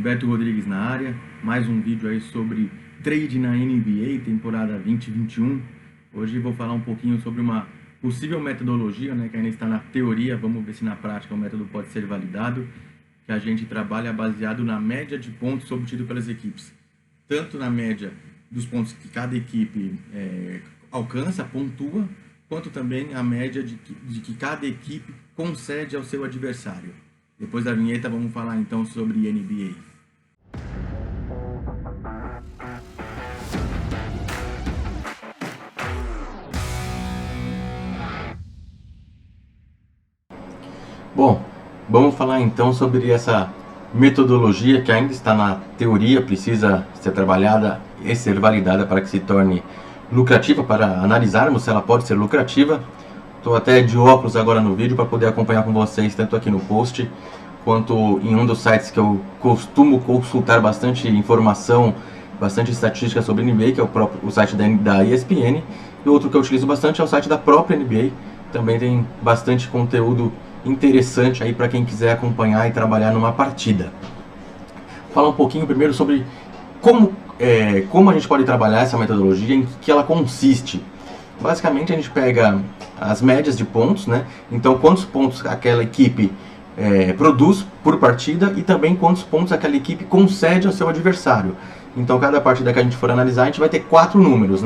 Beto Rodrigues na área, mais um vídeo aí sobre trade na NBA, temporada 2021. Hoje vou falar um pouquinho sobre uma possível metodologia, que ainda está na teoria, vamos ver se na prática o método pode ser validado, que a gente trabalha baseado na média de pontos obtidos pelas equipes, tanto na média dos pontos que cada equipe alcança, pontua, quanto também a média de que cada equipe concede ao seu adversário. Depois da vinheta vamos falar então sobre NBA. Bom, vamos falar então sobre essa metodologia que ainda está na teoria, precisa ser trabalhada e ser validada para que se torne lucrativa, para analisarmos se ela pode ser lucrativa. Estou até de óculos agora no vídeo para poder acompanhar com vocês, tanto aqui no post, quanto em um dos sites que eu costumo consultar bastante informação, bastante estatística sobre NBA, que é o site da ESPN, e outro que eu utilizo bastante é o site da própria NBA, também tem bastante conteúdo interessante aí para quem quiser acompanhar e trabalhar numa partida. Falar um pouquinho primeiro sobre como a gente pode trabalhar essa metodologia, em que ela consiste. Basicamente a gente pega as médias de pontos, então quantos pontos aquela equipe produz por partida e também quantos pontos aquela equipe concede ao seu adversário. Então cada partida que a gente for analisar, a gente vai ter 4 números,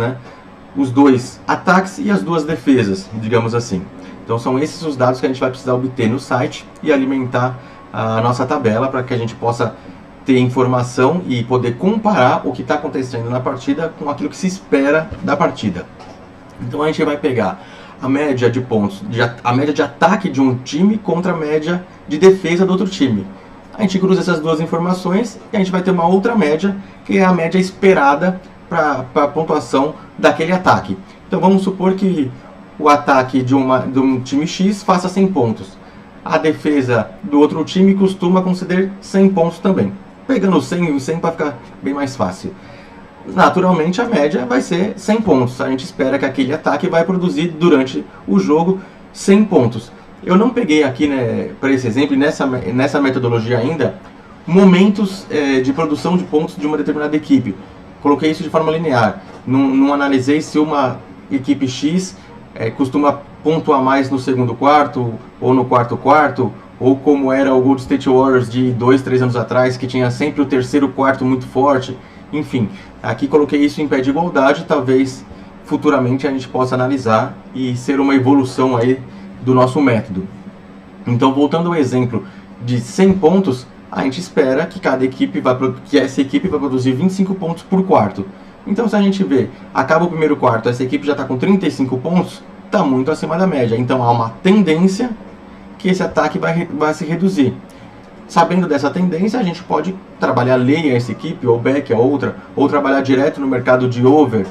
os 2 ataques e as 2 defesas, digamos assim. Então são esses os dados que a gente vai precisar obter no site e alimentar a nossa tabela para que a gente possa ter informação e poder comparar o que está acontecendo na partida com aquilo que se espera da partida. Então a gente vai pegar a média de pontos, a média de ataque de um time contra a média de defesa do outro time. A gente cruza essas duas informações e a gente vai ter uma outra média, que é a média esperada para a pontuação daquele ataque. Então vamos supor que o ataque de um time X faça 100 pontos. A defesa do outro time costuma conceder 100 pontos também. Pegando 100 e 100 para ficar bem mais fácil. Naturalmente a média vai ser 100 pontos. A gente espera que aquele ataque vai produzir durante o jogo 100 pontos. Eu não peguei aqui, para esse exemplo, nessa metodologia ainda, momentos de produção de pontos de uma determinada equipe. Coloquei isso de forma linear. Não analisei se uma equipe X costuma pontuar mais no segundo quarto ou no quarto quarto, ou como era o Golden State Warriors de 2, 3 anos atrás, que tinha sempre o terceiro quarto muito forte. Enfim, aqui coloquei isso em pé de igualdade, talvez futuramente a gente possa analisar e ser uma evolução aí do nosso método. Então, voltando ao exemplo de 100 pontos, a gente espera que essa equipe vai produzir 25 pontos por quarto. Então, se a gente vê, acaba o primeiro quarto, essa equipe já está com 35 pontos, está muito acima da média. Então, há uma tendência que esse ataque vai se reduzir. Sabendo dessa tendência, a gente pode trabalhar lei a essa equipe, ou back a outra, ou trabalhar direto no mercado de over,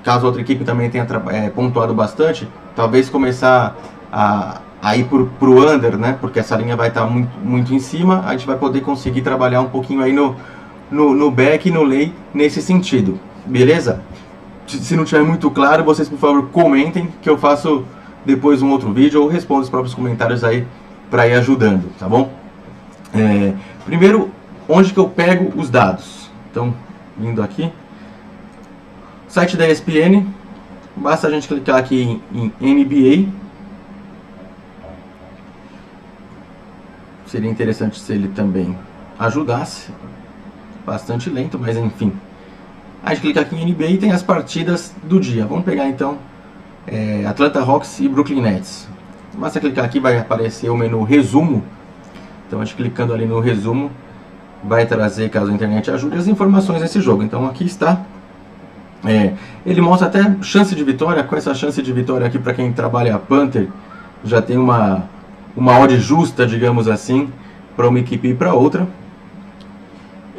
caso a outra equipe também tenha pontuado bastante, talvez começar a ir para o under, porque essa linha vai estar muito, muito em cima, a gente vai poder conseguir trabalhar um pouquinho aí no back e no lay nesse sentido, beleza? Se não estiver muito claro, vocês por favor comentem, que eu faço depois um outro vídeo ou respondo os próprios comentários aí para ir ajudando, tá bom? Primeiro, onde que eu pego os dados? Então, vindo aqui, site da ESPN, basta a gente clicar aqui em NBA. Seria interessante se ele também ajudasse, bastante lento, mas enfim. A gente clica aqui em NBA e tem as partidas do dia. Vamos pegar então Atlanta Hawks e Brooklyn Nets. Basta clicar aqui, vai aparecer o menu resumo. Então a gente clicando ali no resumo vai trazer, caso a internet ajude, as informações desse jogo. Então aqui está. Ele mostra até chance de vitória. Com essa chance de vitória aqui, para quem trabalha a Panther, já tem uma odd justa, digamos assim, para uma equipe e para outra.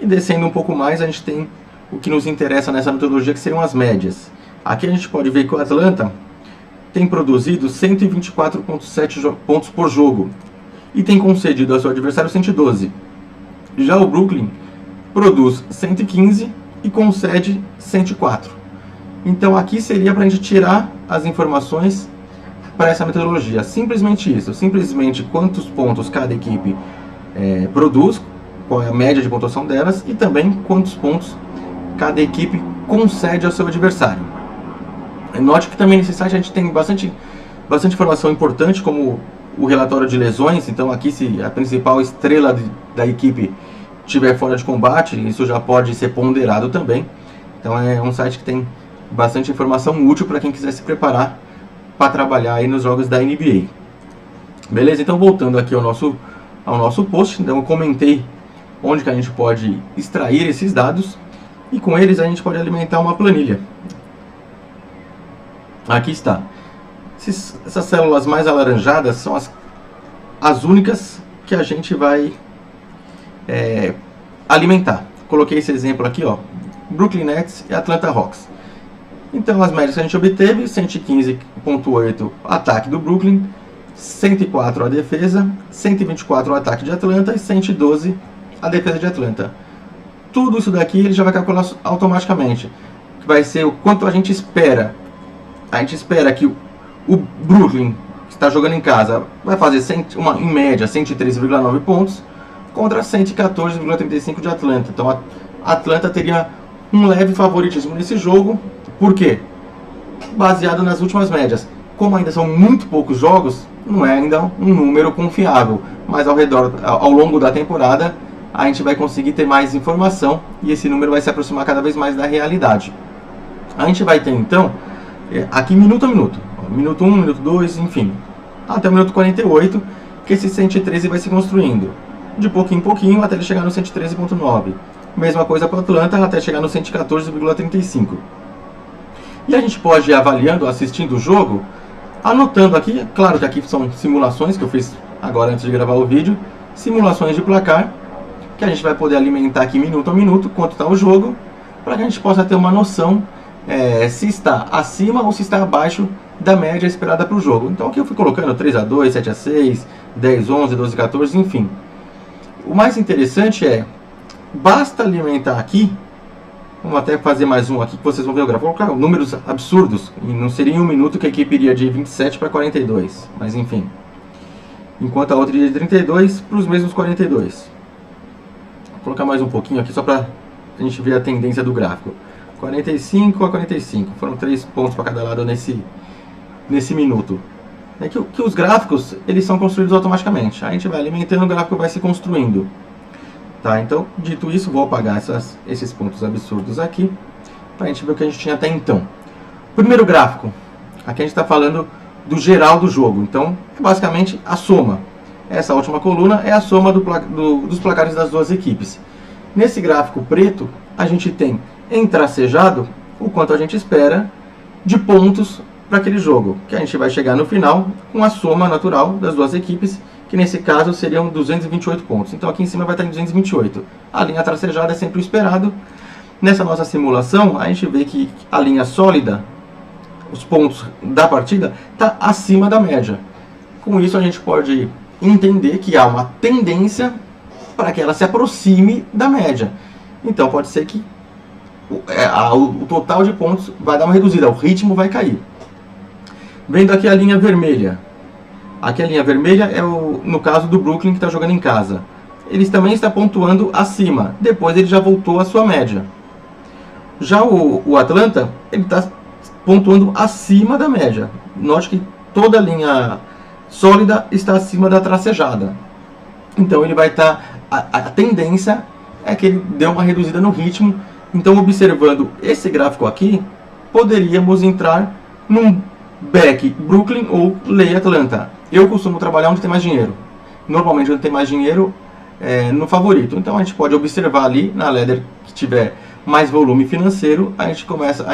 E descendo um pouco mais, a gente tem o que nos interessa nessa metodologia, que seriam as médias. Aqui a gente pode ver que o Atlanta tem produzido 124,7 pontos por jogo e tem concedido ao seu adversário 112. Já o Brooklyn produz 115 e concede 104. Então aqui seria para a gente tirar as informações para essa metodologia. Simplesmente isso, simplesmente quantos pontos cada equipe produz qual é a média de pontuação delas e também quantos pontos cada equipe concede ao seu adversário. Note que também nesse site a gente tem bastante informação importante, como o relatório de lesões. Então aqui, se a principal estrela da equipe estiver fora de combate, isso já pode ser ponderado também. Então é um site que tem bastante informação útil para quem quiser se preparar para trabalhar aí nos jogos da NBA. Beleza? Então voltando aqui ao nosso post, então eu comentei onde que a gente pode extrair esses dados e com eles a gente pode alimentar uma planilha. Aqui está. Essas células mais alaranjadas são as únicas que a gente vai alimentar. Coloquei esse exemplo aqui, ó, Brooklyn Nets e Atlanta Hawks. Então as médias que a gente obteve: 115.8 ataque do Brooklyn, 104 a defesa, 124 o ataque de Atlanta e 112 a defesa de Atlanta. Tudo isso daqui ele já vai calcular automaticamente, que vai ser o quanto a gente espera. A gente espera que o Brooklyn, que está jogando em casa, vai fazer em média 113,9 pontos contra 114,35 de Atlanta. Então a Atlanta teria um leve favoritismo nesse jogo. Por quê? Baseado nas últimas médias. Como ainda são muito poucos jogos, não é ainda um número confiável, mas ao longo da temporada a gente vai conseguir ter mais informação e esse número vai se aproximar cada vez mais da realidade. A gente vai ter então aqui minuto a minuto, minuto 1, minuto 2, enfim, até o minuto 48, que esse 113 vai se construindo de pouquinho em pouquinho até ele chegar no 113.9. Mesma coisa para Atlanta até chegar no 114,35. E a gente pode ir avaliando, assistindo o jogo, anotando aqui. Claro que aqui são simulações que eu fiz agora antes de gravar o vídeo, simulações de placar, que a gente vai poder alimentar aqui minuto a minuto, quanto está o jogo, para que a gente possa ter uma noção se está acima ou se está abaixo da média esperada para o jogo. Então aqui eu fui colocando 3-2, 7-6, 10-11, 12-14, enfim. O mais interessante basta alimentar aqui, vamos até fazer mais um aqui que vocês vão ver o gráfico, vou colocar números absurdos, e não seria em um minuto que a equipe iria de 27 para 42, mas enfim. Enquanto a outra iria de 32 para os mesmos 42. Vou colocar mais um pouquinho aqui só para a gente ver a tendência do gráfico. 45 a 45, foram 3 pontos para cada lado nesse minuto. É que os gráficos, eles são construídos automaticamente. A gente vai alimentando, o gráfico vai se construindo. Tá, então, dito isso, vou apagar esses pontos absurdos aqui, para a gente ver o que a gente tinha até então. Primeiro gráfico, aqui a gente está falando do geral do jogo, então é basicamente a soma. Essa última coluna é a soma dos placares das duas equipes. Nesse gráfico preto, a gente tem entracejado o quanto a gente espera de pontos para aquele jogo, que a gente vai chegar no final com a soma natural das duas equipes, que nesse caso seriam 228 pontos. Então aqui em cima vai estar em 228. A linha tracejada é sempre o esperado. Nessa nossa simulação, a gente vê que a linha sólida, os pontos da partida, está acima da média. Com isso a gente pode entender que há uma tendência para que ela se aproxime da média. Então pode ser que o total de pontos vai dar uma reduzida, o ritmo vai cair. Vendo aqui a linha vermelha. Aqui a linha vermelha é no caso do Brooklyn, que está jogando em casa. Ele também está pontuando acima. Depois ele já voltou à sua média. Já o Atlanta, ele está pontuando acima da média. Note que toda a linha sólida está acima da tracejada. Então ele vai estar... A tendência é que ele dê uma reduzida no ritmo. Então, observando esse gráfico aqui, poderíamos entrar num back Brooklyn ou lay Atlanta. Eu costumo trabalhar onde tem mais dinheiro. Normalmente onde tem mais dinheiro no favorito. Então a gente pode observar ali na ladder que tiver mais volume financeiro, a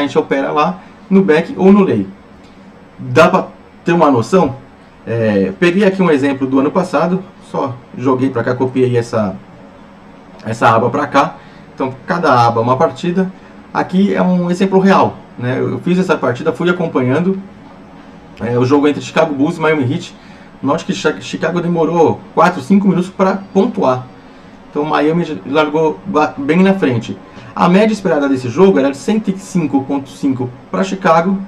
gente opera lá no back ou no lay. Dá para ter uma noção? Peguei aqui um exemplo do ano passado, só joguei para cá, copiei essa aba para cá. Então cada aba é uma partida. Aqui é um exemplo real, né? Eu fiz essa partida, fui acompanhando o jogo entre Chicago Bulls e Miami Heat. Note que Chicago demorou 4, 5 minutos para pontuar. Então Miami largou bem na frente. A média esperada desse jogo era de 105.5 para Chicago,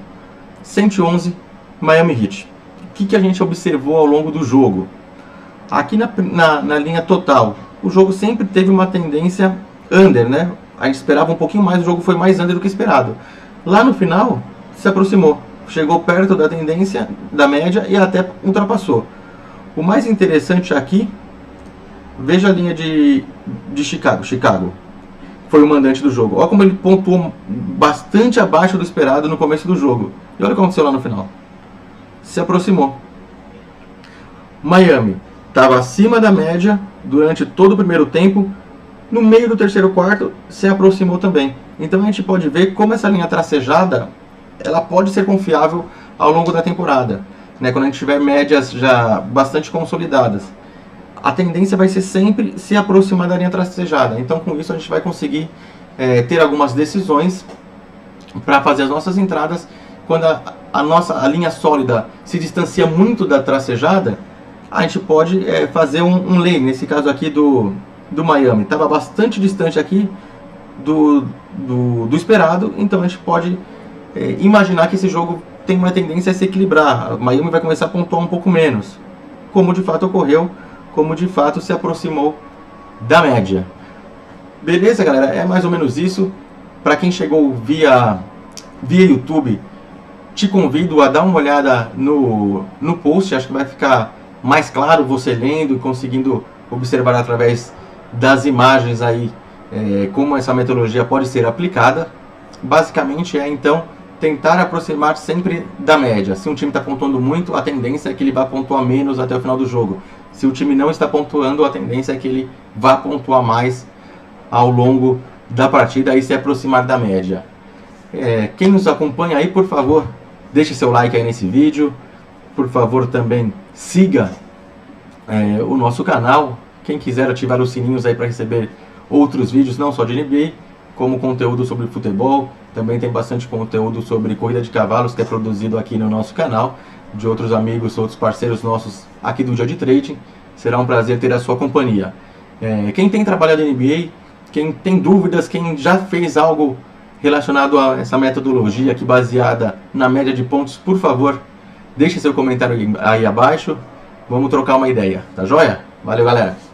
111 Miami Heat. O que a gente observou ao longo do jogo? Aqui na linha total, o jogo sempre teve uma tendência under, né? A gente esperava um pouquinho mais, o jogo foi mais under do que esperado. Lá no final, se aproximou, chegou perto da tendência, da média e até ultrapassou. O mais interessante aqui, veja a linha de Chicago. Chicago foi o mandante do jogo. Olha como ele pontuou bastante abaixo do esperado no começo do jogo. E olha o que aconteceu lá no final. Se aproximou. Miami estava acima da média durante todo o primeiro tempo. No meio do terceiro quarto, se aproximou também. Então a gente pode ver como essa linha tracejada, ela pode ser confiável ao longo da temporada, né? Quando a gente tiver médias já bastante consolidadas. A tendência vai ser sempre se aproximar da linha tracejada. Então com isso a gente vai conseguir ter algumas decisões para fazer as nossas entradas. Quando a linha sólida se distancia muito da tracejada, a gente pode fazer um lane, nesse caso aqui do Miami. Estava bastante distante aqui do esperado, então a gente pode imaginar que esse jogo tem uma tendência a se equilibrar. A Miami vai começar a pontuar um pouco menos, como de fato ocorreu, como de fato se aproximou da média. Beleza, galera? É mais ou menos isso. Para quem chegou via YouTube, te convido a dar uma olhada no post, acho que vai ficar mais claro você lendo e conseguindo observar através das imagens aí como essa metodologia pode ser aplicada. Basicamente então tentar aproximar sempre da média. Se um time está pontuando muito, a tendência é que ele vá pontuar menos até o final do jogo. Se o time não está pontuando, a tendência é que ele vá pontuar mais ao longo da partida e se aproximar da média. Quem nos acompanha aí, por favor, deixe seu like aí nesse vídeo. Por favor, também siga o nosso canal. Quem quiser ativar os sininhos aí para receber outros vídeos, não só de NBA, como conteúdo sobre futebol. Também tem bastante conteúdo sobre corrida de cavalos que é produzido aqui no nosso canal, de outros amigos, outros parceiros nossos aqui do Dia de Trading. Será um prazer ter a sua companhia. Quem tem trabalhado em NBA, quem tem dúvidas, quem já fez algo relacionado a essa metodologia aqui baseada na média de pontos, por favor, deixe seu comentário aí abaixo. Vamos trocar uma ideia, tá joia? Valeu, galera!